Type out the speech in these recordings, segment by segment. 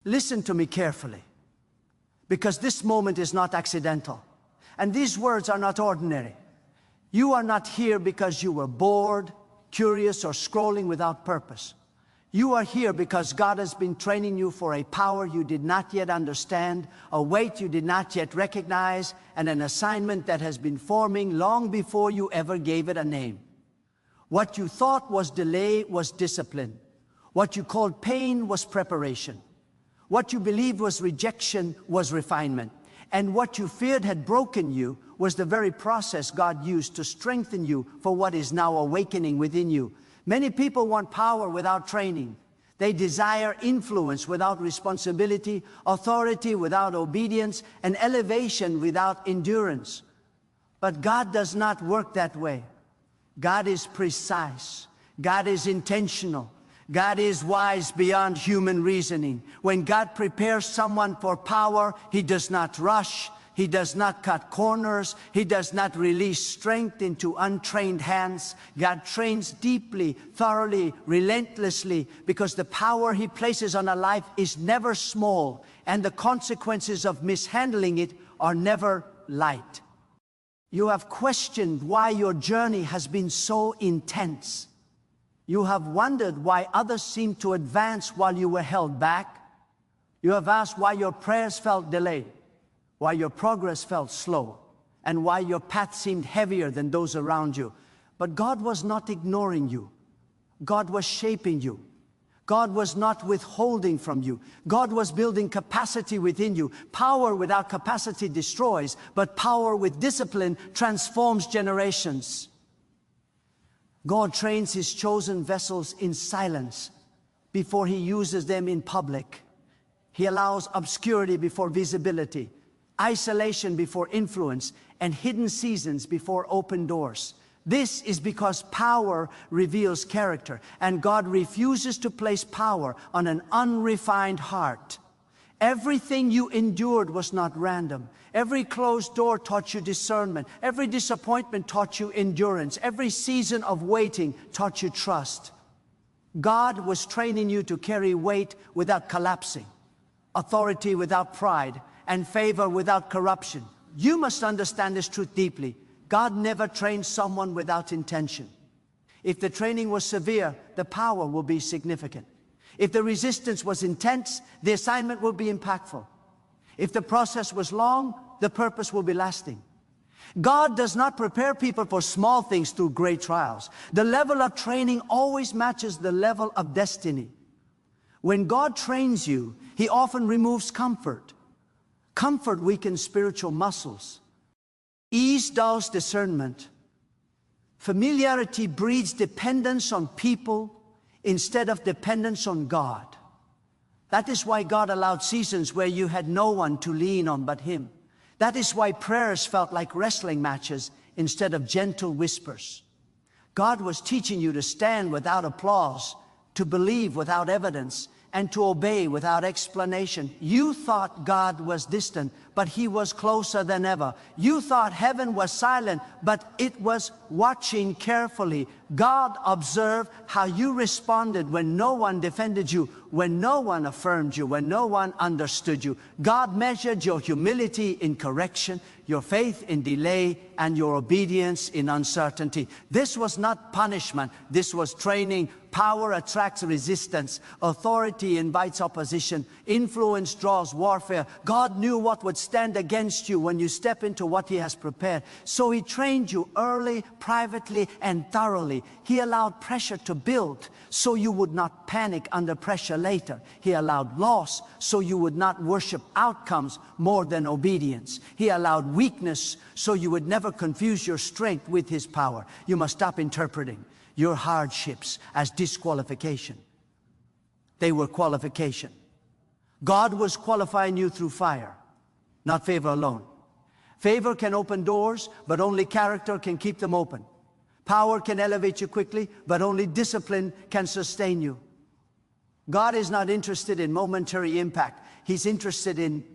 Listen to me carefully, because this moment is not accidental, and these words are not ordinary. You are not here because you were bored, curious, or scrolling without purpose. You are here because God has been training you for a power you did not yet understand, a weight you did not yet recognize, and an assignment that has been forming long before you ever gave it a name. What you thought was delay was discipline. What you called pain was preparation. What you believed was rejection was refinement. And what you feared had broken you was the very process God used to strengthen you for what is now awakening within you. Many people want power without training. They desire influence without responsibility, authority without obedience, and elevation without endurance. But God does not work that way. God is precise. God is intentional. God is wise beyond human reasoning. When God prepares someone for power, He does not rush. He does not cut corners. He does not release strength into untrained hands. God trains deeply, thoroughly, relentlessly, because the power He places on a life is never small, and the consequences of mishandling it are never light. You have questioned why your journey has been so intense. You have wondered why others seemed to advance while you were held back. You have asked why your prayers felt delayed, why your progress felt slow, and why your path seemed heavier than those around you. But God was not ignoring you. God was shaping you. God was not withholding from you. God was building capacity within you. Power without capacity destroys, but power with discipline transforms generations. God trains His chosen vessels in silence before He uses them in public. He allows obscurity before visibility, isolation before influence, and hidden seasons before open doors. This is because power reveals character, and God refuses to place power on an unrefined heart. Everything you endured was not random. Every closed door taught you discernment. Every disappointment taught you endurance. Every season of waiting taught you trust. God was training you to carry weight without collapsing, authority without pride, and favor without corruption. You must understand this truth deeply. God never trains someone without intention. If the training was severe, the power will be significant. If the resistance was intense, the assignment will be impactful. If the process was long, the purpose will be lasting. God does not prepare people for small things through great trials. The level of training always matches the level of destiny. When God trains you, He often removes comfort. Comfort weakens spiritual muscles. Ease dulls discernment. Familiarity breeds dependence on people instead of dependence on God. That is why God allowed seasons where you had no one to lean on but Him. That is why prayers felt like wrestling matches instead of gentle whispers. God was teaching you to stand without applause, to believe without evidence, and to obey without explanation. You thought God was distant, but He was closer than ever. You thought heaven was silent, but it was watching carefully. God observed how you responded when no one defended you, when no one affirmed you, when no one understood you. God measured your humility in correction, your faith in delay, and your obedience in uncertainty. This was not punishment. This was training. Power attracts resistance. Authority invites opposition. Influence draws warfare. God knew what would stand against you when you step into what He has prepared. So He trained you early, privately, and thoroughly. He allowed pressure to build so you would not panic under pressure later. He allowed loss so you would not worship outcomes more than obedience. He allowed weakness so you would never confuse your strength with His power. You must stop interpreting your hardships as disqualification. They were qualification. God was qualifying you through fire, not favor alone. Favor can open doors, but only character can keep them open. Power can elevate you quickly, but only discipline can sustain you. God is not interested in momentary impact. He's interested in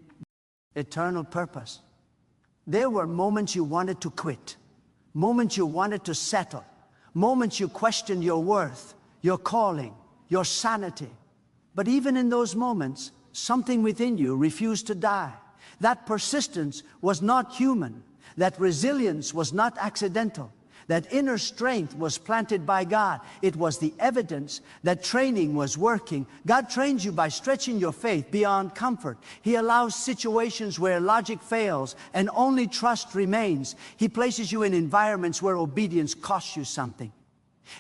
eternal purpose. There were moments you wanted to quit, moments you wanted to settle, moments you questioned your worth, your calling, your sanity. But even in those moments, Something within you refused to die. That persistence was not human. That resilience was not accidental. That inner strength was planted by God. It was the evidence that training was working. God trains you by stretching your faith beyond comfort. He allows situations where logic fails and only trust remains. He places you in environments where obedience costs you something.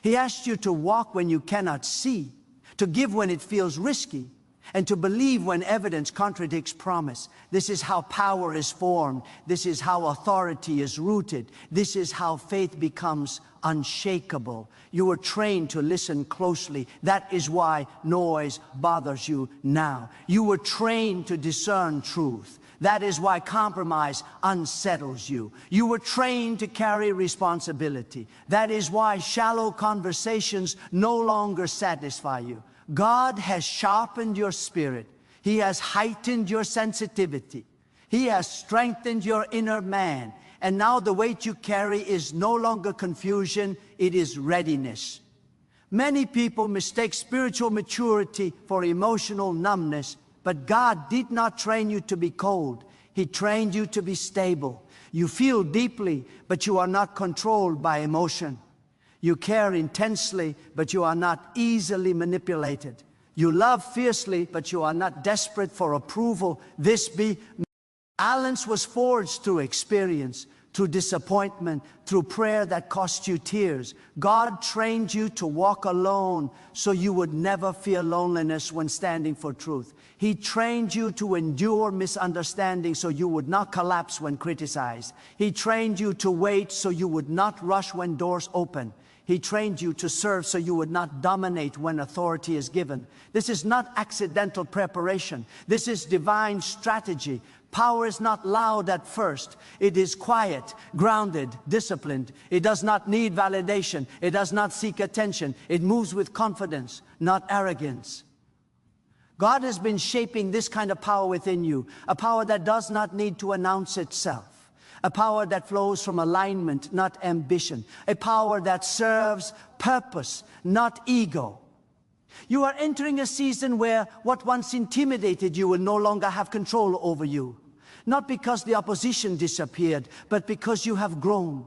He asks you to walk when you cannot see, to give when it feels risky, and to believe when evidence contradicts promise. This is how power is formed. This is how authority is rooted. This is how faith becomes unshakable. You were trained to listen closely. That is why noise bothers you now. You were trained to discern truth. That is why compromise unsettles you. You were trained to carry responsibility. That is why shallow conversations no longer satisfy you. God has sharpened your spirit. He has heightened your sensitivity. He has strengthened your inner man. And now the weight you carry is no longer confusion, it is readiness. Many people mistake spiritual maturity for emotional numbness, but God did not train you to be cold. He trained you to be stable. You feel deeply, but you are not controlled by emotion. You care intensely, but you are not easily manipulated. You love fiercely, but you are not desperate for approval. Balance was forged through experience, through disappointment, through prayer that cost you tears. God trained you to walk alone so you would never fear loneliness when standing for truth. He trained you to endure misunderstanding so you would not collapse when criticized. He trained you to wait so you would not rush when doors open. He trained you to serve so you would not dominate when authority is given. This is not accidental preparation. This is divine strategy. Power is not loud at first. It is quiet, grounded, disciplined. It does not need validation. It does not seek attention. It moves with confidence, not arrogance. God has been shaping this kind of power within you, a power that does not need to announce itself. A power that flows from alignment, not ambition. A power that serves purpose, not ego. You are entering a season where what once intimidated you will no longer have control over you. Not because the opposition disappeared, but because you have grown.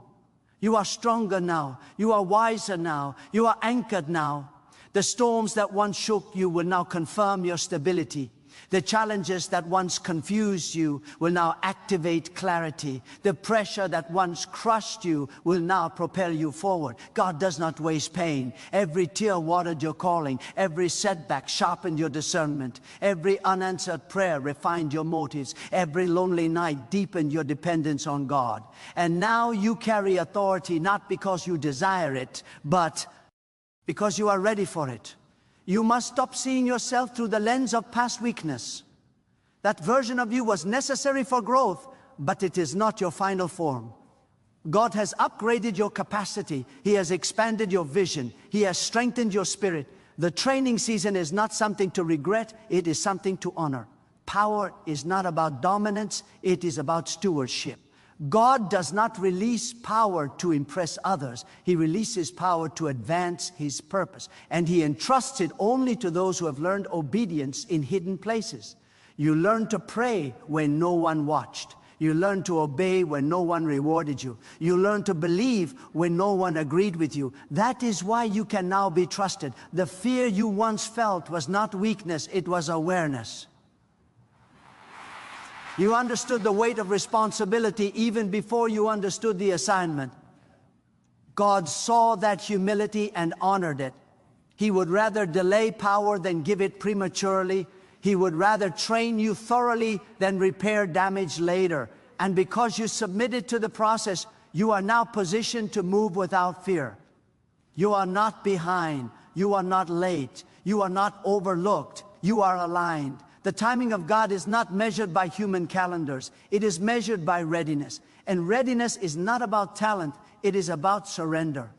You are stronger now. You are wiser now. You are anchored now. The storms that once shook you will now confirm your stability. The challenges that once confused you will now activate clarity. The pressure that once crushed you will now propel you forward. God does not waste pain. Every tear watered your calling. Every setback sharpened your discernment. Every unanswered prayer refined your motives. Every lonely night deepened your dependence on God. And now you carry authority not because you desire it, but because you are ready for it. You must stop seeing yourself through the lens of past weakness. That version of you was necessary for growth, but it is not your final form. God has upgraded your capacity. He has expanded your vision. He has strengthened your spirit. The training season is not something to regret. It is something to honor. Power is not about dominance. It is about stewardship. God does not release power to impress others. He releases power to advance His purpose. And He entrusts it only to those who have learned obedience in hidden places. You learn to pray when no one watched. You learn to obey when no one rewarded you. You learn to believe when no one agreed with you. That is why you can now be trusted. The fear you once felt was not weakness, it was awareness. You understood the weight of responsibility even before you understood the assignment. God saw that humility and honored it. He would rather delay power than give it prematurely. He would rather train you thoroughly than repair damage later. And because you submitted to the process, you are now positioned to move without fear. You are not behind. You are not late. You are not overlooked. You are aligned. The timing of God is not measured by human calendars. It is measured by readiness. And readiness is not about talent. It is about surrender.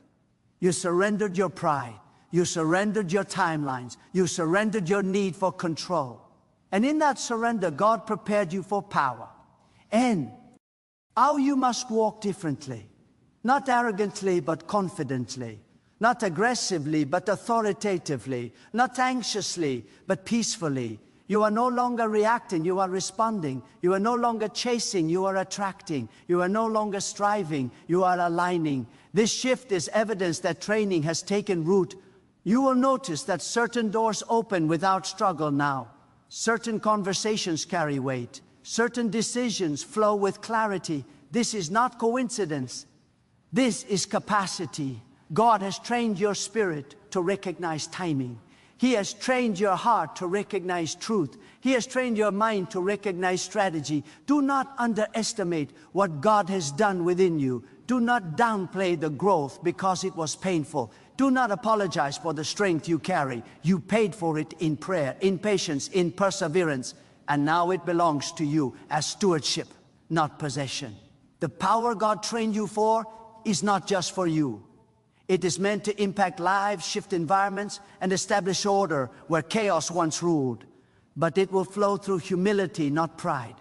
You surrendered your pride. You surrendered your timelines. You surrendered your need for control. And in that surrender, God prepared you for power. And how you must walk differently. Not arrogantly, but confidently. Not aggressively, but authoritatively. Not anxiously, but peacefully. You are no longer reacting, you are responding. You are no longer chasing, you are attracting. You are no longer striving, you are aligning. This shift is evidence that training has taken root. You will notice that certain doors open without struggle now. Certain conversations carry weight. Certain decisions flow with clarity. This is not coincidence. This is capacity. God has trained your spirit to recognize timing. He has trained your heart to recognize truth. He has trained your mind to recognize strategy. Do not underestimate what God has done within you. Do not downplay the growth because it was painful. Do not apologize for the strength you carry. You paid for it in prayer, in patience, in perseverance, and now it belongs to you as stewardship, not possession. The power God trained you for is not just for you. It is meant to impact lives, shift environments, and establish order where chaos once ruled. But it will flow through humility, not pride.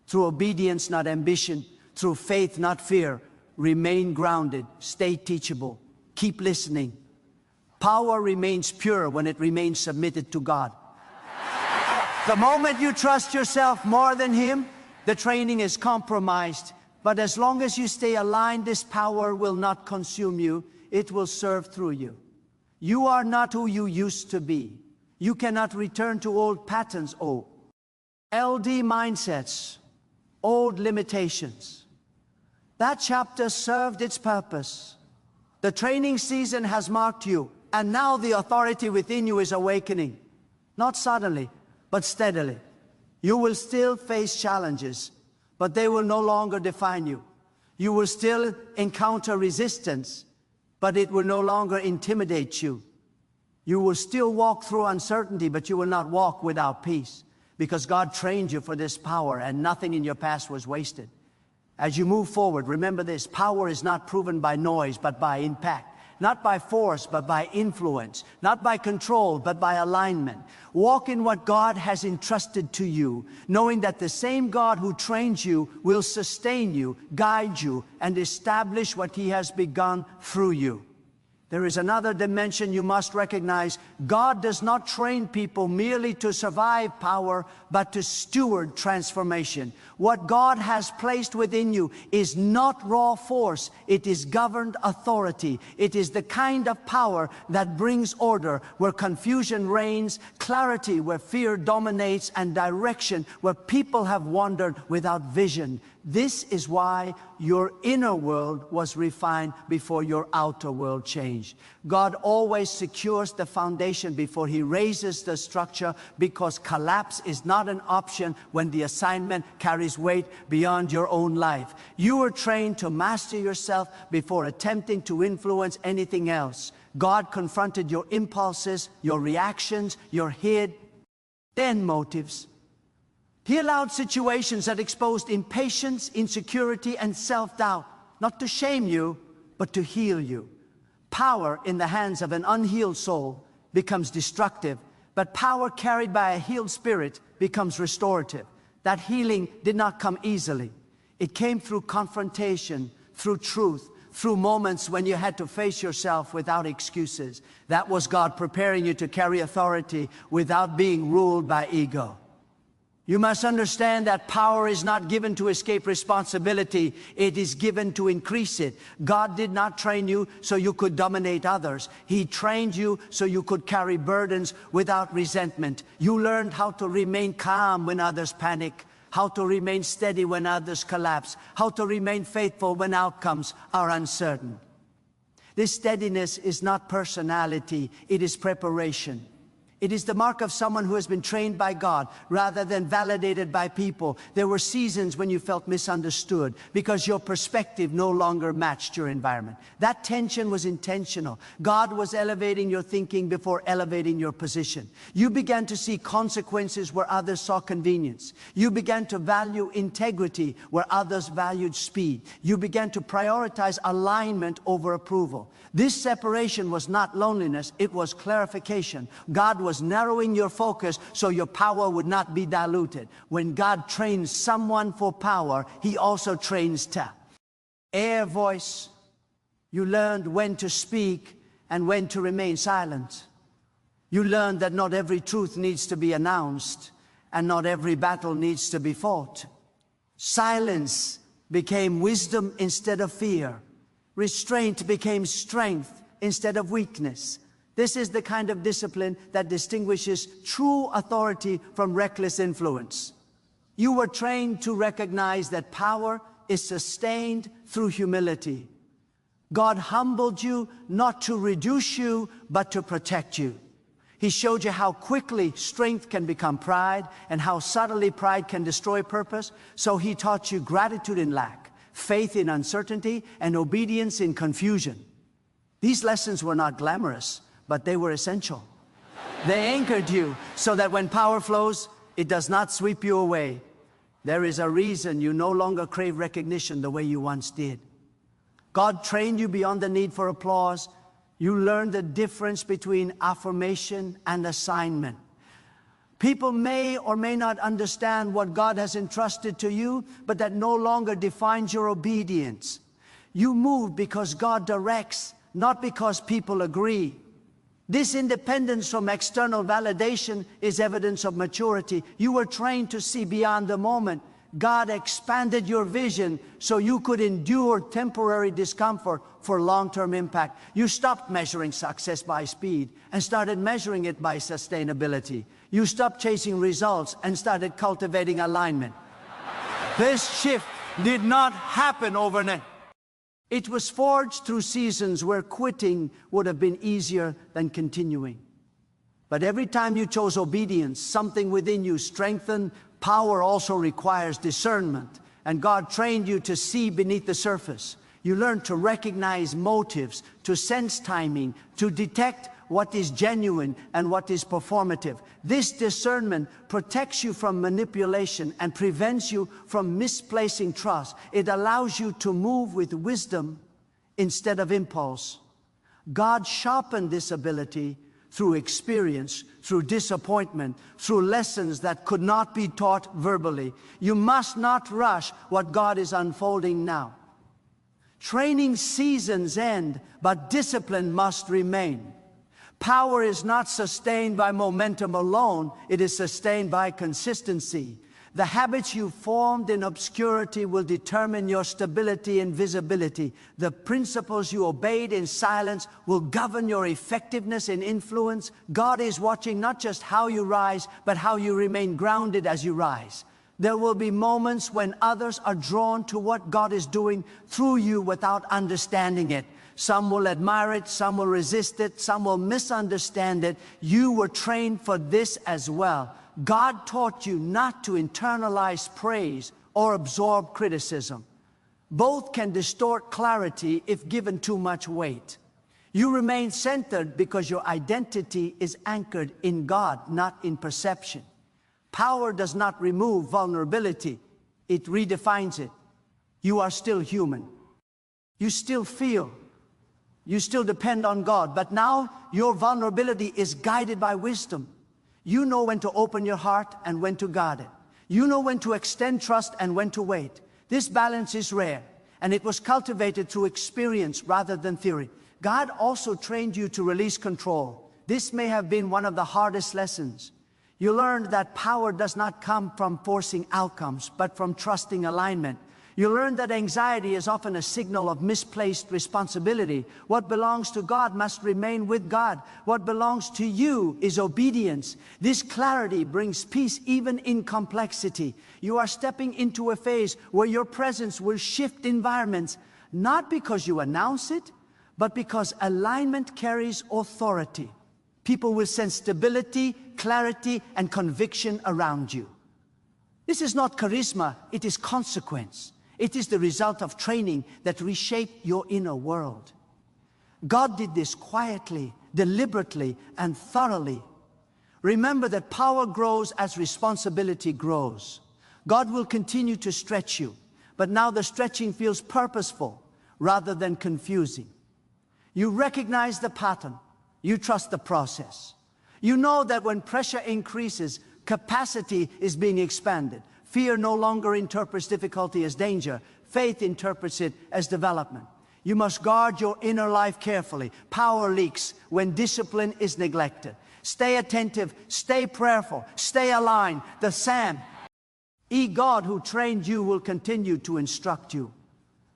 Through obedience, not ambition. Through faith, not fear. Remain grounded. Stay teachable. Keep listening. Power remains pure when it remains submitted to God. The moment you trust yourself more than Him, the training is compromised. But as long as you stay aligned, this power will not consume you. It will serve through you. You are not who you used to be. You cannot return to old patterns, LD mindsets, old limitations. That chapter served its purpose. The training season has marked you, and now the authority within you is awakening. Not suddenly, but steadily. You will still face challenges, but they will no longer define you. You will still encounter resistance, but it will no longer intimidate you. You will still walk through uncertainty, but you will not walk without peace, because God trained you for this power, and nothing in your past was wasted. As you move forward, remember this: power is not proven by noise, but by impact. Not by force, but by influence. Not by control, but by alignment. Walk in what God has entrusted to you, knowing that the same God who trains you will sustain you, guide you, and establish what He has begun through you. There is another dimension you must recognize. God does not train people merely to survive power, but to steward transformation. What God has placed within you is not raw force. It is governed authority. It is the kind of power that brings order where confusion reigns, clarity where fear dominates, and direction where people have wandered without vision. This is why your inner world was refined before your outer world changed. God always secures the foundation before He raises the structure, because collapse is not an option when the assignment carries weight beyond your own life. You were trained to master yourself before attempting to influence anything else. God confronted your impulses, your reactions, your hidden motives. He allowed situations that exposed impatience, insecurity, and self-doubt, not to shame you, but to heal you. Power in the hands of an unhealed soul becomes destructive, but power carried by a healed spirit becomes restorative. That healing did not come easily. It came through confrontation, through truth, through moments when you had to face yourself without excuses. That was God preparing you to carry authority without being ruled by ego. You must understand that power is not given to escape responsibility. It is given to increase it. God did not train you so you could dominate others. He trained you so you could carry burdens without resentment. You learned how to remain calm when others panic, how to remain steady when others collapse, how to remain faithful when outcomes are uncertain. This steadiness is not personality, it is preparation. It is the mark of someone who has been trained by God rather than validated by people. There were seasons when you felt misunderstood because your perspective no longer matched your environment. That tension was intentional. God was elevating your thinking before elevating your position. You began to see consequences where others saw convenience. You began to value integrity where others valued speed. You began to prioritize alignment over approval. This separation was not loneliness, it was clarification. God was narrowing your focus so your power would not be diluted. When God trains someone for power, He also trains to air voice. You learned when to speak and when to remain silent. You learn that not every truth needs to be announced, and not every battle needs to be fought. Silence became wisdom instead of fear. Restraint became strength instead of weakness. This is the kind of discipline that distinguishes true authority from reckless influence. You were trained to recognize that power is sustained through humility. God humbled you not to reduce you, but to protect you. He showed you how quickly strength can become pride and how subtly pride can destroy purpose. So he taught you gratitude in lack, faith in uncertainty, and obedience in confusion. These lessons were not glamorous, but they were essential. They anchored you so that when power flows, it does not sweep you away. There is a reason you no longer crave recognition the way you once did. God trained you beyond the need for applause. You learned the difference between affirmation and assignment. People may or may not understand what God has entrusted to you, but that no longer defines your obedience. You move because God directs, not because people agree. This independence from external validation is evidence of maturity. You were trained to see beyond the moment. God expanded your vision so you could endure temporary discomfort for long-term impact. You stopped measuring success by speed and started measuring it by sustainability. You stopped chasing results and started cultivating alignment. This shift did not happen overnight. It was forged through seasons where quitting would have been easier than continuing. But every time you chose obedience, something within you strengthened. Power also requires discernment, and God trained you to see beneath the surface. You learned to recognize motives, to sense timing, to detect what is genuine and what is performative. This discernment protects you from manipulation and prevents you from misplacing trust. It allows you to move with wisdom instead of impulse. God sharpened this ability through experience, through disappointment, through lessons that could not be taught verbally. You must not rush what God is unfolding now. Training seasons end, but discipline must remain. Power is not sustained by momentum alone, it is sustained by consistency. The habits you formed in obscurity will determine your stability and visibility. The principles you obeyed in silence will govern your effectiveness and influence. God is watching not just how you rise, but how you remain grounded as you rise. There will be moments when others are drawn to what God is doing through you without understanding it. Some will admire it, some will resist it, some will misunderstand it. You were trained for this as well. God taught you not to internalize praise or absorb criticism. Both can distort clarity if given too much weight. You remain centered because your identity is anchored in God, not in perception. Power does not remove vulnerability, it redefines it. You are still human. You still feel. You still depend on God, but now your vulnerability is guided by wisdom. You know when to open your heart and when to guard it. You know when to extend trust and when to wait. This balance is rare, and it was cultivated through experience rather than theory. God also trained you to release control. This may have been one of the hardest lessons. You learned that power does not come from forcing outcomes, but from trusting alignment. You learn that anxiety is often a signal of misplaced responsibility. What belongs to God must remain with God. What belongs to you is obedience. This clarity brings peace even in complexity. You are stepping into a phase where your presence will shift environments, not because you announce it, but because alignment carries authority. People will sense stability, clarity, and conviction around you. This is not charisma, it is consequence. It is the result of training that reshaped your inner world. God did this quietly, deliberately, and thoroughly. Remember that power grows as responsibility grows. God will continue to stretch you, but now the stretching feels purposeful rather than confusing. You recognize the pattern. You trust the process. You know that when pressure increases, capacity is being expanded. Fear no longer interprets difficulty as danger. Faith interprets it as development. You must guard your inner life carefully. Power leaks when discipline is neglected. Stay attentive, stay prayerful, stay aligned. The Sam, God who trained you will continue to instruct you.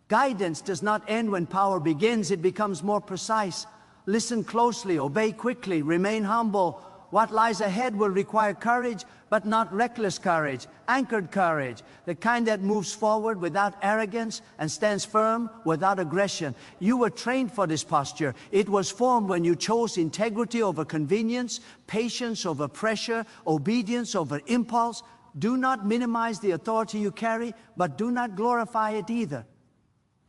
Guidance does not end when power begins, it becomes more precise. Listen closely, obey quickly, remain humble. What lies ahead will require courage, but not reckless courage, anchored courage, the kind that moves forward without arrogance and stands firm without aggression. You were trained for this posture. It was formed when you chose integrity over convenience, patience over pressure, obedience over impulse. Do not minimize the authority you carry, but do not glorify it either.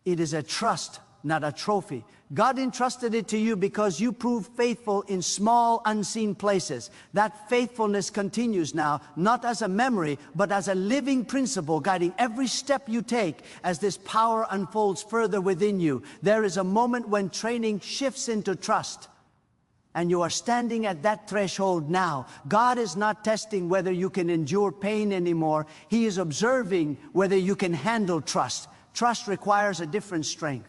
It is a trust, not a trophy. God entrusted it to you because you proved faithful in small, unseen places. That faithfulness continues now, not as a memory, but as a living principle guiding every step you take as this power unfolds further within you. There is a moment when training shifts into trust, and you are standing at that threshold now. God is not testing whether you can endure pain anymore. He is observing whether you can handle trust. Trust requires a different strength.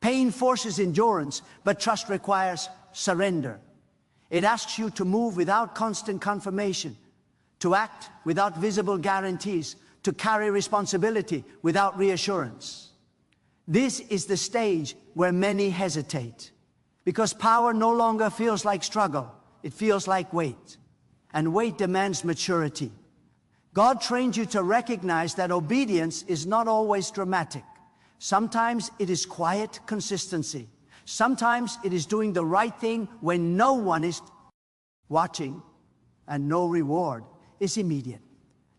Pain forces endurance, but trust requires surrender. It asks you to move without constant confirmation, to act without visible guarantees, to carry responsibility without reassurance. This is the stage where many hesitate, because power no longer feels like struggle, it feels like weight, and weight demands maturity. God trained you to recognize that obedience is not always dramatic. Sometimes it is quiet consistency. Sometimes it is doing the right thing when no one is watching, and no reward is immediate.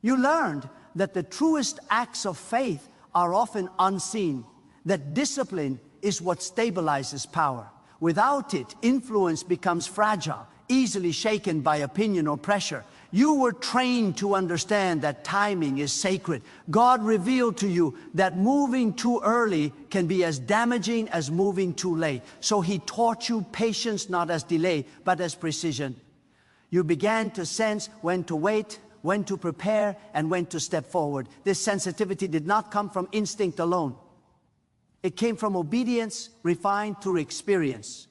You learned that the truest acts of faith are often unseen, that discipline is what stabilizes power. Without it, influence becomes fragile, easily shaken by opinion or pressure. You were trained to understand that timing is sacred. God revealed to you that moving too early can be as damaging as moving too late. So He taught you patience not as delay, but as precision. You began to sense when to wait, when to prepare, and when to step forward. This sensitivity did not come from instinct alone. It came from obedience refined through experience.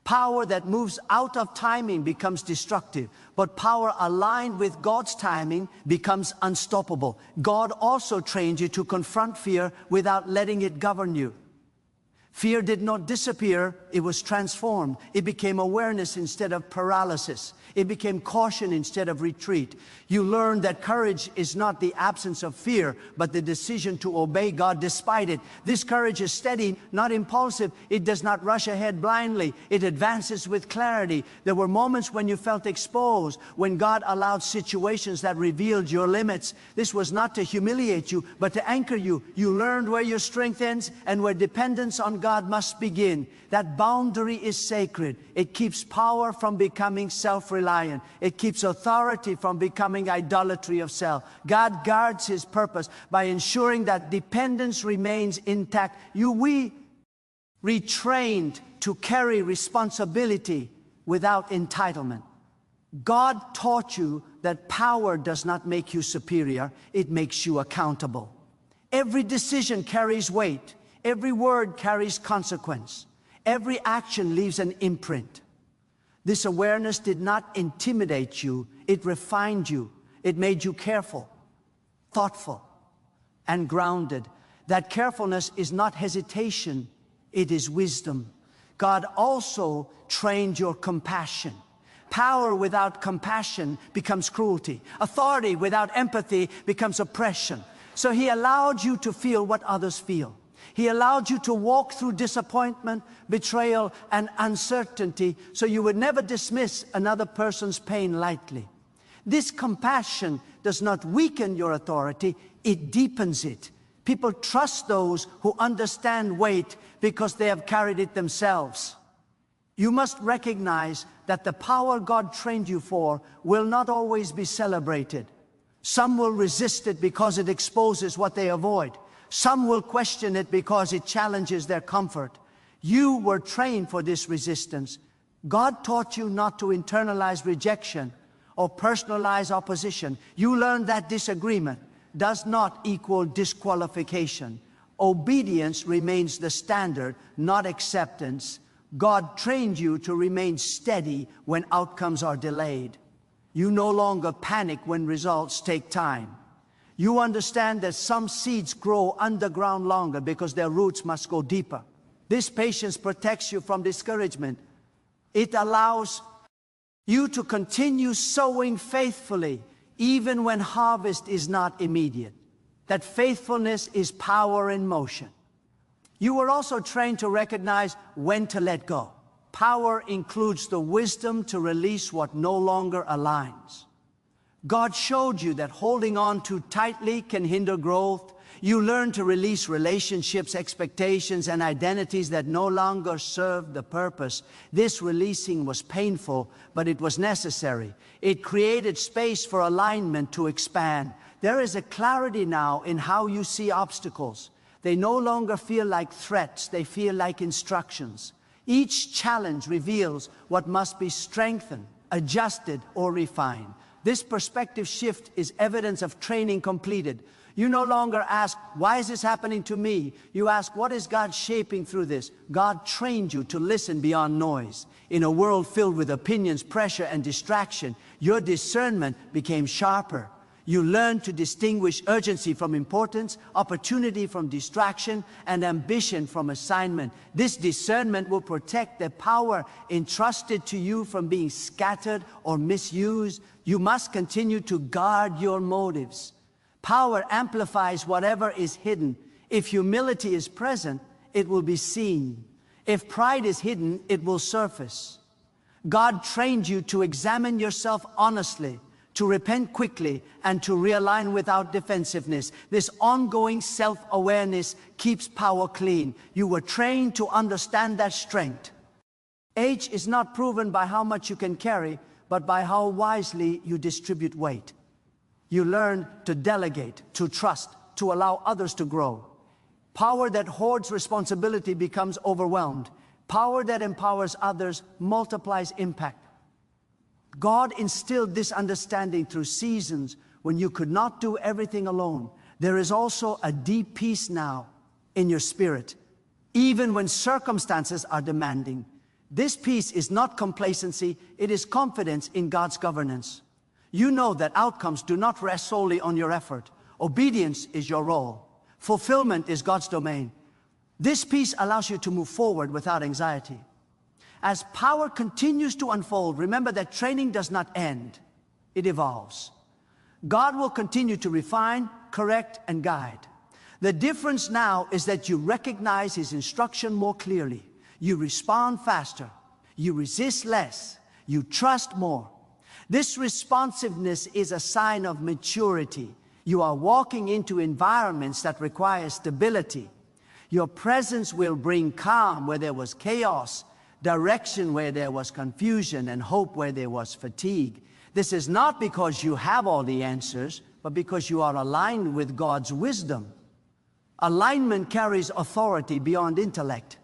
Power that moves out of timing becomes destructive, but power aligned with God's timing becomes unstoppable. God also trained you to confront fear without letting it govern you. Fear did not disappear, it was transformed. It became awareness instead of paralysis. It became caution instead of retreat. You learned that courage is not the absence of fear, but the decision to obey God despite it. This courage is steady, not impulsive. It does not rush ahead blindly. It advances with clarity. There were moments when you felt exposed, when God allowed situations that revealed your limits. This was not to humiliate you, but to anchor you. You learned where your strength ends and where dependence on God must begin. That boundary is sacred. It keeps power from becoming self-reliant. It keeps authority from becoming idolatry of self. God guards His purpose by ensuring that dependence remains intact. We retrained to carry responsibility without entitlement. God taught you that power does not make you superior, it makes you accountable. Every decision carries weight. Every word carries consequence. Every action leaves an imprint. This awareness did not intimidate you, it refined you. It made you careful, thoughtful, and grounded. That carefulness is not hesitation, it is wisdom. God also trained your compassion. Power without compassion becomes cruelty. Authority without empathy becomes oppression. So He allowed you to feel what others feel. He allowed you to walk through disappointment, betrayal, and uncertainty so you would never dismiss another person's pain lightly. This compassion does not weaken your authority, it deepens it. People trust those who understand weight because they have carried it themselves. You must recognize that the power God trained you for will not always be celebrated. Some will resist it because it exposes what they avoid. Some will question it because it challenges their comfort. You were trained for this resistance. God taught you not to internalize rejection or personalize opposition. You learned that disagreement does not equal disqualification. Obedience remains the standard, not acceptance. God trained you to remain steady when outcomes are delayed. You no longer panic when results take time. You understand that some seeds grow underground longer because their roots must go deeper. This patience protects you from discouragement. It allows you to continue sowing faithfully even when harvest is not immediate. That faithfulness is power in motion. You were also trained to recognize when to let go. Power includes the wisdom to release what no longer aligns. God showed you that holding on too tightly can hinder growth. You learned to release relationships, expectations, and identities that no longer served the purpose. This releasing was painful, but it was necessary. It created space for alignment to expand. There is a clarity now in how you see obstacles. They no longer feel like threats, they feel like instructions. Each challenge reveals what must be strengthened, adjusted, or refined. This perspective shift is evidence of training completed. You no longer ask, why is this happening to me? You ask, what is God shaping through this? God trained you to listen beyond noise. In a world filled with opinions, pressure, and distraction, your discernment became sharper. You learned to distinguish urgency from importance, opportunity from distraction, and ambition from assignment. This discernment will protect the power entrusted to you from being scattered or misused. You must continue to guard your motives. Power amplifies whatever is hidden. If humility is present, it will be seen. If pride is hidden, it will surface. God trained you to examine yourself honestly, to repent quickly, and to realign without defensiveness. This ongoing self-awareness keeps power clean. You were trained to understand that strength. Age is not proven by how much you can carry, but by how wisely you distribute weight. You learn to delegate, to trust, to allow others to grow. Power that hoards responsibility becomes overwhelmed. Power that empowers others multiplies impact. God instilled this understanding through seasons when you could not do everything alone. There is also a deep peace now in your spirit, even when circumstances are demanding. This peace is not complacency, it is confidence in God's governance. You know that outcomes do not rest solely on your effort. Obedience is your role. Fulfillment is God's domain. This peace allows you to move forward without anxiety. As power continues to unfold, remember that training does not end. It evolves. God will continue to refine, correct, and guide. The difference now is that you recognize His instruction more clearly. You respond faster. You resist less. You trust more. This responsiveness is a sign of maturity. You are walking into environments that require stability. Your presence will bring calm where there was chaos, direction where there was confusion, and hope where there was fatigue. This is not because you have all the answers, but because you are aligned with God's wisdom. Alignment carries authority beyond intellect.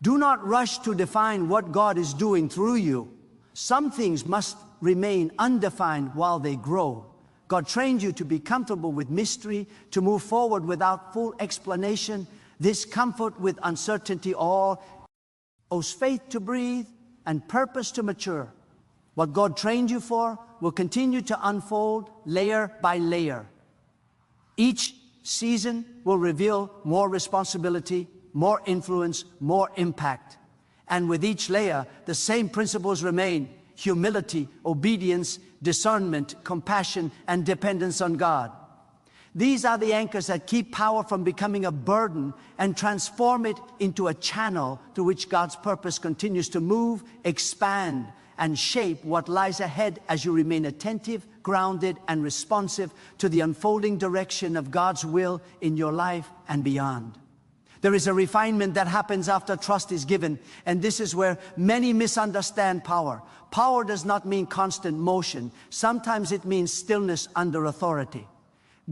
Do not rush to define what God is doing through you. Some things must remain undefined while they grow. God trained you to be comfortable with mystery, to move forward without full explanation. This comfort with uncertainty all owes faith to breathe and purpose to mature. What God trained you for will continue to unfold layer by layer. Each season will reveal more responsibility, more influence, more impact. And with each layer, the same principles remain: humility, obedience, discernment, compassion, and dependence on God. These are the anchors that keep power from becoming a burden and transform it into a channel through which God's purpose continues to move, expand, and shape what lies ahead as you remain attentive, grounded, and responsive to the unfolding direction of God's will in your life and beyond. There is a refinement that happens after trust is given, and this is where many misunderstand power. Power does not mean constant motion. Sometimes it means stillness under authority.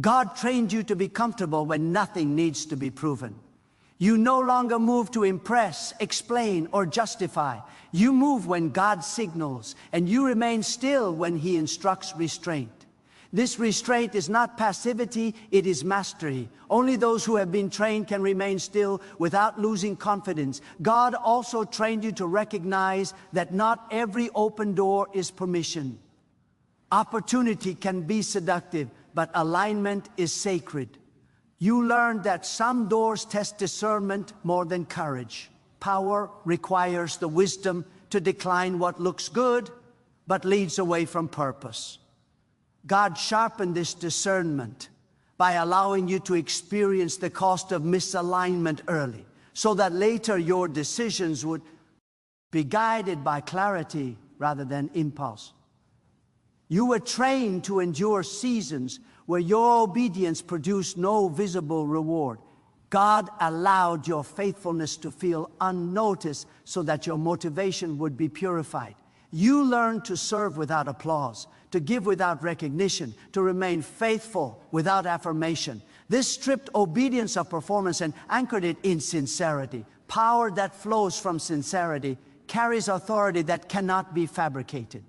God trained you to be comfortable when nothing needs to be proven. You no longer move to impress, explain, or justify. You move when God signals, and you remain still when He instructs restraint. This restraint is not passivity, it is mastery. Only those who have been trained can remain still without losing confidence. God also trained you to recognize that not every open door is permission. Opportunity can be seductive, but alignment is sacred. You learned that some doors test discernment more than courage. Power requires the wisdom to decline what looks good, but leads away from purpose. God sharpened this discernment by allowing you to experience the cost of misalignment early, so that later your decisions would be guided by clarity rather than impulse. You were trained to endure seasons where your obedience produced no visible reward. God allowed your faithfulness to feel unnoticed so that your motivation would be purified. You learned to serve without applause, to give without recognition, to remain faithful without affirmation. This stripped obedience of performance and anchored it in sincerity. Power that flows from sincerity carries authority that cannot be fabricated.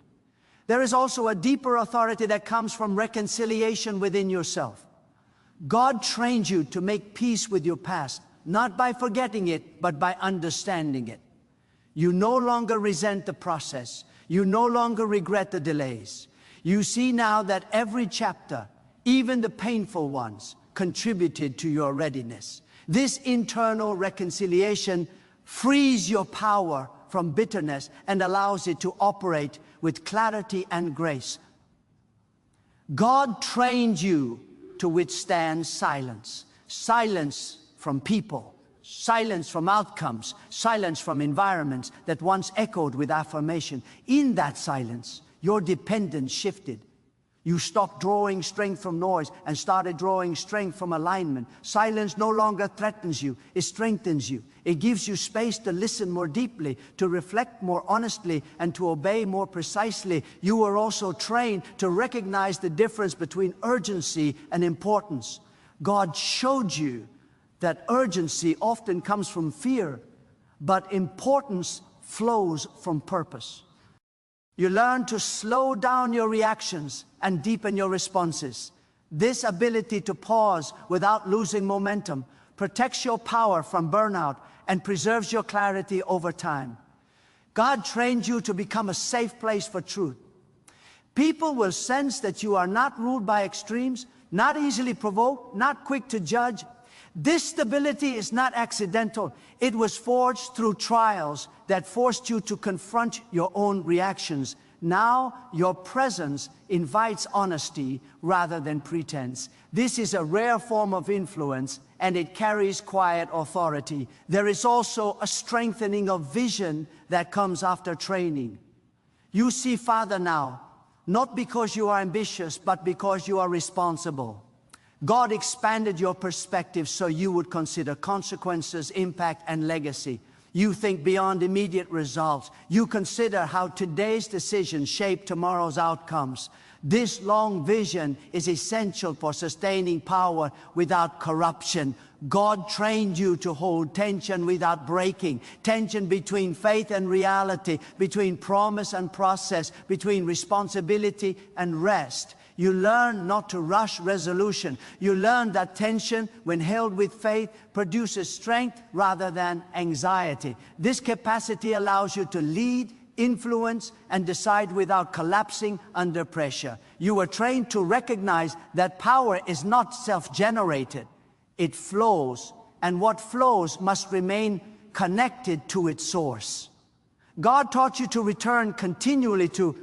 There is also a deeper authority that comes from reconciliation within yourself. God trained you to make peace with your past, not by forgetting it, but by understanding it. You no longer resent the process. You no longer regret the delays. You see now that every chapter, even the painful ones, contributed to your readiness. This internal reconciliation frees your power from bitterness and allows it to operate with clarity and grace. God trained you to withstand silence. Silence from people, silence from outcomes, silence from environments that once echoed with affirmation. In that silence, your dependence shifted. You stopped drawing strength from noise and started drawing strength from alignment. Silence no longer threatens you, it strengthens you. It gives you space to listen more deeply, to reflect more honestly, and to obey more precisely. You were also trained to recognize the difference between urgency and importance. God showed you that urgency often comes from fear, but importance flows from purpose. You learn to slow down your reactions and deepen your responses. This ability to pause without losing momentum protects your power from burnout and preserves your clarity over time. God trained you to become a safe place for truth. People will sense that you are not ruled by extremes, not easily provoked, not quick to judge. This stability is not accidental. It was forged through trials that forced you to confront your own reactions. Now, your presence invites honesty rather than pretense. This is a rare form of influence, and it carries quiet authority. There is also a strengthening of vision that comes after training. You see farther now, not because you are ambitious, but because you are responsible. God expanded your perspective so you would consider consequences, impact, and legacy. You think beyond immediate results. You consider how today's decisions shape tomorrow's outcomes. This long vision is essential for sustaining power without corruption. God trained you to hold tension without breaking. Tension between faith and reality, between promise and process, between responsibility and rest. You learn not to rush resolution. You learn that tension, when held with faith, produces strength rather than anxiety. This capacity allows you to lead, influence, and decide without collapsing under pressure. You were trained to recognize that power is not self-generated. It flows, and what flows must remain connected to its source. God taught you to return continually to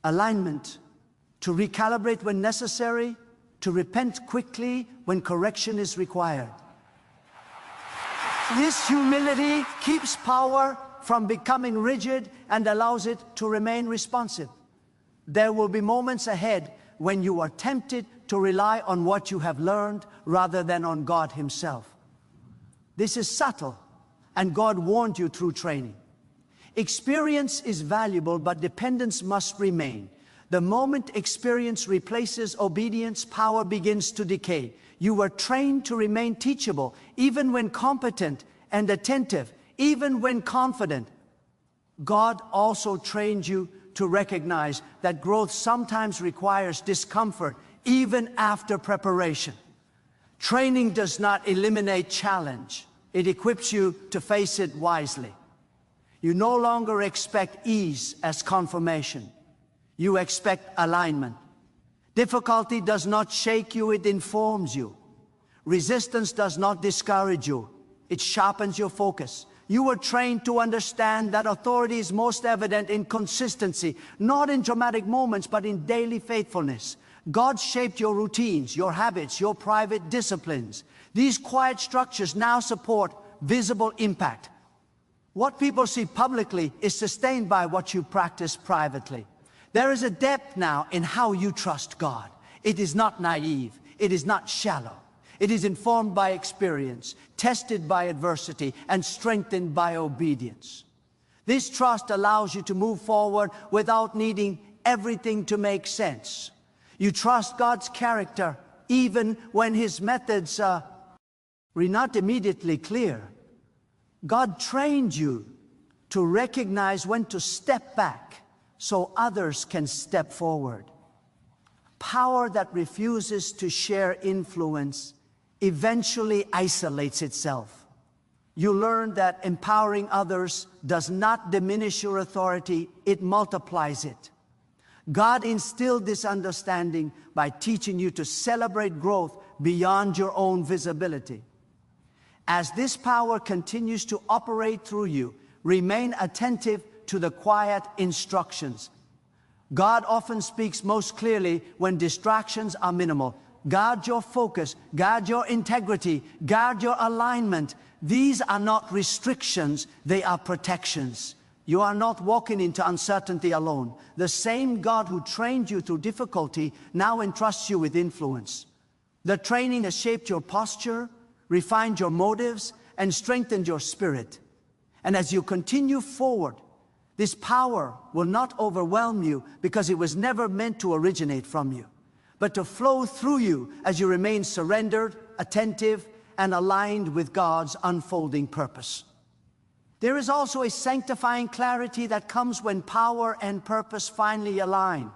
alignment, to recalibrate when necessary, to repent quickly when correction is required. This humility keeps power from becoming rigid and allows it to remain responsive. There will be moments ahead when you are tempted to rely on what you have learned rather than on God Himself. This is subtle, and God warned you through training. Experience is valuable, but dependence must remain. The moment experience replaces obedience, power begins to decay. You were trained to remain teachable, even when competent and attentive, even when confident. God also trained you to recognize that growth sometimes requires discomfort even after preparation. Training does not eliminate challenge. It equips you to face it wisely. You no longer expect ease as confirmation. You expect alignment. Difficulty does not shake you, it informs you. Resistance does not discourage you. It sharpens your focus. You were trained to understand that authority is most evident in consistency, not in dramatic moments, but in daily faithfulness. God shaped your routines, your habits, your private disciplines. These quiet structures now support visible impact. What people see publicly is sustained by what you practice privately. There is a depth now in how you trust God. It is not naive. It is not shallow. It is informed by experience, tested by adversity, and strengthened by obedience. This trust allows you to move forward without needing everything to make sense. You trust God's character even when His methods are not immediately clear. God trained you to recognize when to step back so others can step forward. Power that refuses to share influence eventually isolates itself. You learn that empowering others does not diminish your authority, it multiplies it. God instilled this understanding by teaching you to celebrate growth beyond your own visibility. As this power continues to operate through you, remain attentive to the quiet instructions. God often speaks most clearly when distractions are minimal. Guard your focus, guard your integrity, guard your alignment. These are not restrictions, they are protections. You are not walking into uncertainty alone. The same God who trained you through difficulty now entrusts you with influence. The training has shaped your posture, refined your motives, and strengthened your spirit. And as you continue forward, this power will not overwhelm you because it was never meant to originate from you, but to flow through you as you remain surrendered, attentive, and aligned with God's unfolding purpose. There is also a sanctifying clarity that comes when power and purpose finally align.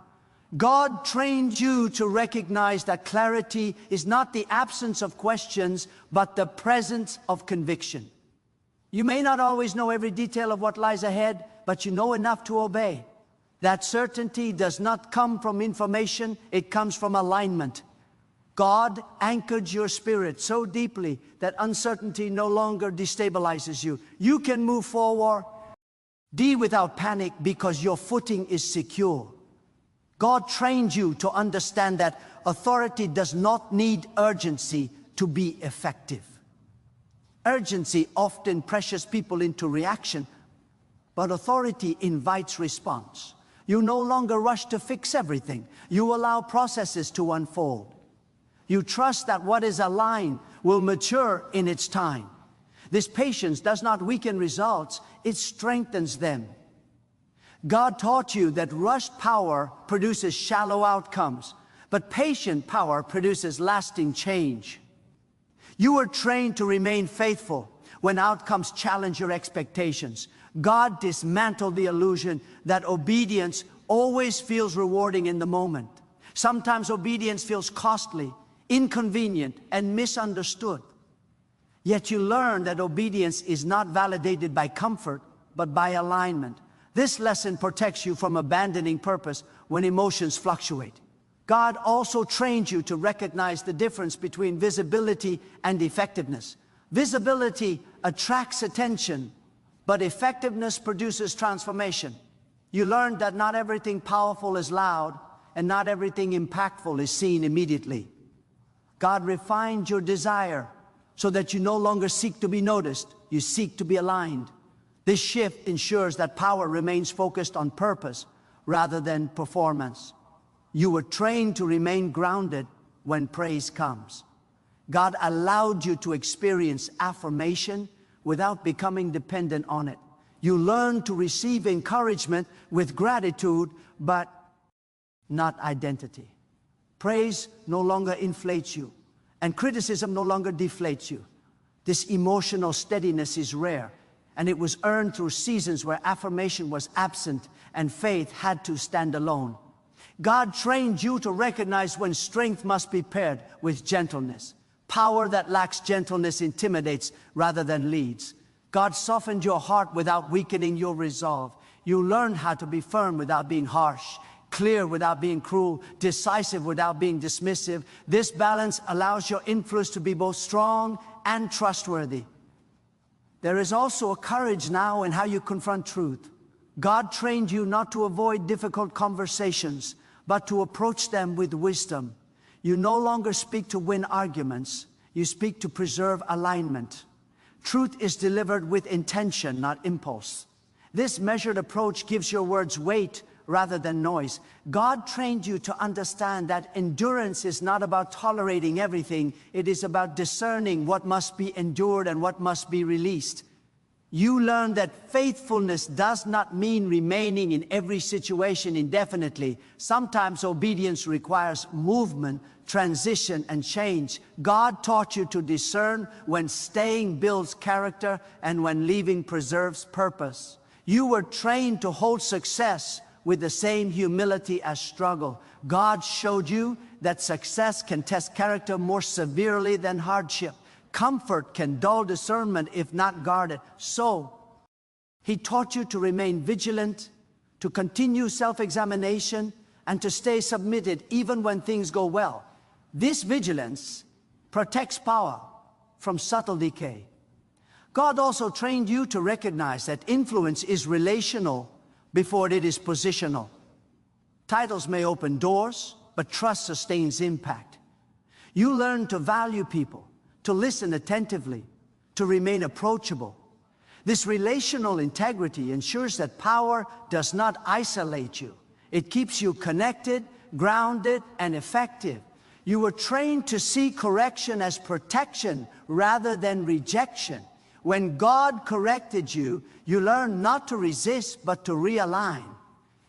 God trained you to recognize that clarity is not the absence of questions, but the presence of conviction. You may not always know every detail of what lies ahead, but you know enough to obey. That certainty does not come from information, it comes from alignment. God anchored your spirit so deeply that uncertainty no longer destabilizes you. You can move forward, without panic, because your footing is secure. God trained you to understand that authority does not need urgency to be effective. Urgency often pressures people into reaction, but authority invites response. You no longer rush to fix everything. You allow processes to unfold. You trust that what is aligned will mature in its time. This patience does not weaken results, it strengthens them. God taught you that rushed power produces shallow outcomes, but patient power produces lasting change. You were trained to remain faithful when outcomes challenge your expectations. God dismantled the illusion that obedience always feels rewarding in the moment. Sometimes obedience feels costly, inconvenient, and misunderstood. Yet you learn that obedience is not validated by comfort, but by alignment. This lesson protects you from abandoning purpose when emotions fluctuate. God also trained you to recognize the difference between visibility and effectiveness. Visibility attracts attention, but effectiveness produces transformation. You learned that not everything powerful is loud, and not everything impactful is seen immediately. God refined your desire so that you no longer seek to be noticed, you seek to be aligned. This shift ensures that power remains focused on purpose rather than performance. You were trained to remain grounded when praise comes. God allowed you to experience affirmation without becoming dependent on it. You learned to receive encouragement with gratitude, but not identity. Praise no longer inflates you, and criticism no longer deflates you. This emotional steadiness is rare, and it was earned through seasons where affirmation was absent and faith had to stand alone. God trained you to recognize when strength must be paired with gentleness. Power that lacks gentleness intimidates rather than leads. God softened your heart without weakening your resolve. You learned how to be firm without being harsh, clear without being cruel, decisive without being dismissive. This balance allows your influence to be both strong and trustworthy. There is also a courage now in how you confront truth. God trained you not to avoid difficult conversations, but to approach them with wisdom. You no longer speak to win arguments. You speak to preserve alignment. Truth is delivered with intention, not impulse. This measured approach gives your words weight rather than noise. God trained you to understand that endurance is not about tolerating everything. It is about discerning what must be endured and what must be released. You learn that faithfulness does not mean remaining in every situation indefinitely. Sometimes obedience requires movement, transition, and change. God taught you to discern when staying builds character and when leaving preserves purpose. You were trained to hold success with the same humility as struggle. God showed you that success can test character more severely than hardship. Comfort can dull discernment if not guarded. So, He taught you to remain vigilant, to continue self-examination, and to stay submitted even when things go well. This vigilance protects power from subtle decay. God also trained you to recognize that influence is relational before it is positional. Titles may open doors, but trust sustains impact. You learn to value people, to listen attentively, to remain approachable. This relational integrity ensures that power does not isolate you. It keeps you connected, grounded, and effective. You were trained to see correction as protection rather than rejection. When God corrected you, you learned not to resist, but to realign.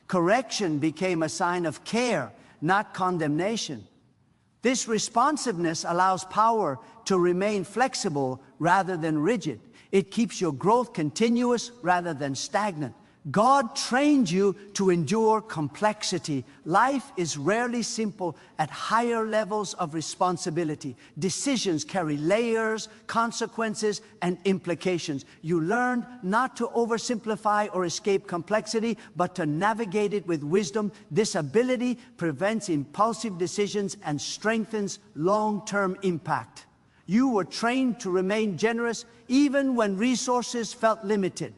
Correction became a sign of care, not condemnation. This responsiveness allows power to remain flexible rather than rigid. It keeps your growth continuous rather than stagnant. God trained you to endure complexity. Life is rarely simple at higher levels of responsibility. Decisions carry layers, consequences, and implications. You learned not to oversimplify or escape complexity, but to navigate it with wisdom. This ability prevents impulsive decisions and strengthens long-term impact. You were trained to remain generous even when resources felt limited.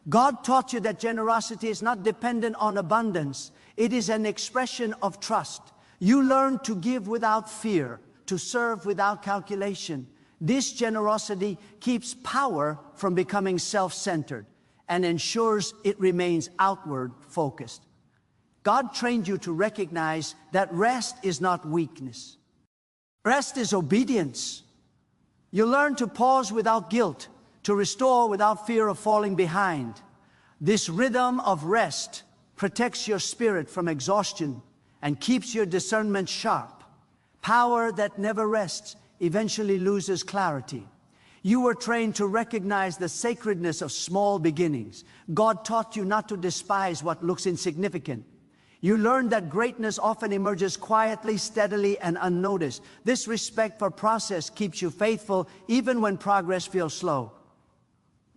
God taught you that generosity is not dependent on abundance. It is an expression of trust. You learn to give without fear, to serve without calculation. This generosity keeps power from becoming self-centered and ensures it remains outward focused. God trained you to recognize that rest is not weakness. Rest is obedience. You learn to pause without guilt, to restore without fear of falling behind. This rhythm of rest protects your spirit from exhaustion and keeps your discernment sharp. Power that never rests eventually loses clarity. You were trained to recognize the sacredness of small beginnings. God taught you not to despise what looks insignificant. You learned that greatness often emerges quietly, steadily, and unnoticed. This respect for process keeps you faithful even when progress feels slow.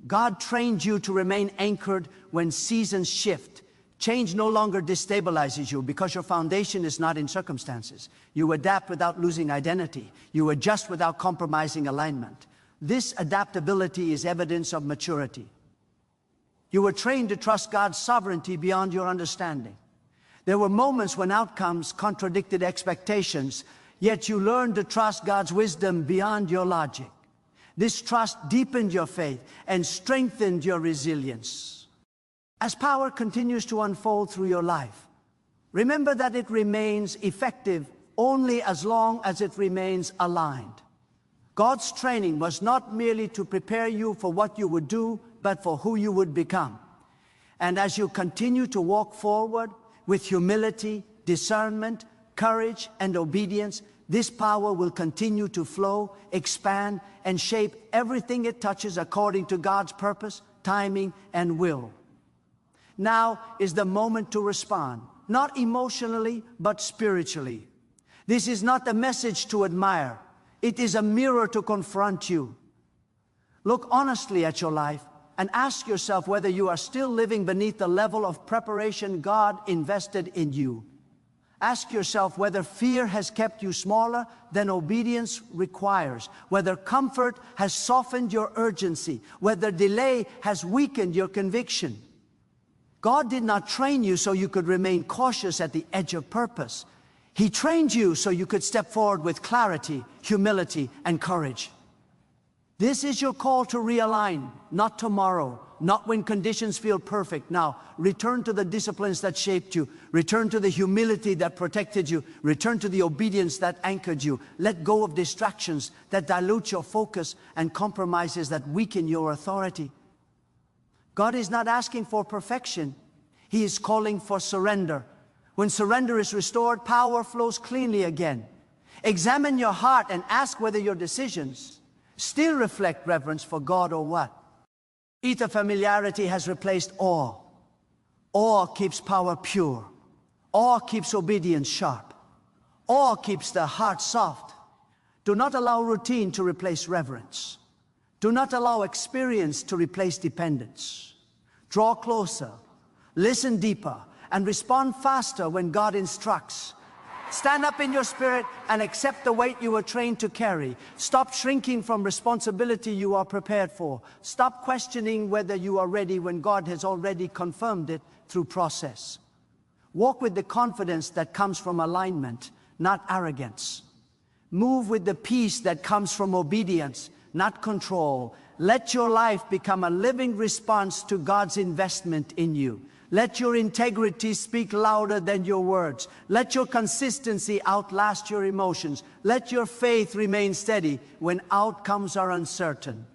God trained you to remain anchored when seasons shift. Change no longer destabilizes you because your foundation is not in circumstances. You adapt without losing identity. You adjust without compromising alignment. This adaptability is evidence of maturity. You were trained to trust God's sovereignty beyond your understanding. There were moments when outcomes contradicted expectations, yet you learned to trust God's wisdom beyond your logic. This trust deepened your faith and strengthened your resilience. As power continues to unfold through your life, remember that it remains effective only as long as it remains aligned. God's training was not merely to prepare you for what you would do, but for who you would become. And as you continue to walk forward with humility, discernment, courage, and obedience, this power will continue to flow, expand, and shape everything it touches according to God's purpose, timing, and will. Now is the moment to respond, not emotionally, but spiritually. This is not a message to admire. It is a mirror to confront you. Look honestly at your life and ask yourself whether you are still living beneath the level of preparation God invested in you. Ask yourself whether fear has kept you smaller than obedience requires, whether comfort has softened your urgency, whether delay has weakened your conviction. God did not train you so you could remain cautious at the edge of purpose. He trained you so you could step forward with clarity, humility, and courage. This is your call to realign, not tomorrow, not when conditions feel perfect. Now, return to the disciplines that shaped you. Return to the humility that protected you. Return to the obedience that anchored you. Let go of distractions that dilute your focus and compromises that weaken your authority. God is not asking for perfection. He is calling for surrender. When surrender is restored, power flows cleanly again. Examine your heart and ask whether your decisions still reflect reverence for God or what. Either familiarity has replaced awe. Awe keeps power pure. Awe keeps obedience sharp. Awe keeps the heart soft. Do not allow routine to replace reverence. Do not allow experience to replace dependence. Draw closer, listen deeper, and respond faster when God instructs. Stand up in your spirit and accept the weight you were trained to carry. Stop shrinking from responsibility you are prepared for. Stop questioning whether you are ready when God has already confirmed it through process. Walk with the confidence that comes from alignment, not arrogance. Move with the peace that comes from obedience, not control. Let your life become a living response to God's investment in you. Let your integrity speak louder than your words. Let your consistency outlast your emotions. Let your faith remain steady when outcomes are uncertain.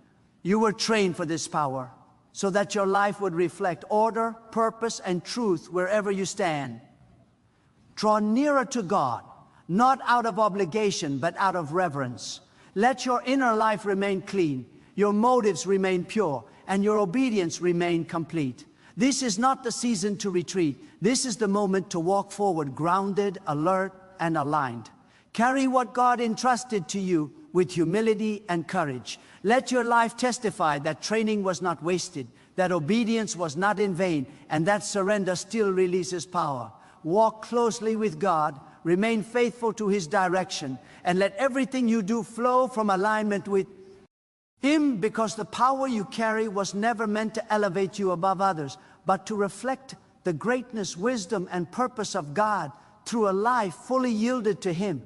You were trained for this power so that your life would reflect order, purpose, and truth wherever you stand. Draw nearer to God, not out of obligation, but out of reverence. Let your inner life remain clean, your motives remain pure, and your obedience remain complete. This is not the season to retreat. This is the moment to walk forward, grounded, alert, and aligned. Carry what God entrusted to you with humility and courage. Let your life testify that training was not wasted, that obedience was not in vain, and that surrender still releases power. Walk closely with God, remain faithful to His direction, and let everything you do flow from alignment with Him, because the power you carry was never meant to elevate you above others, but to reflect the greatness, wisdom, and purpose of God through a life fully yielded to Him.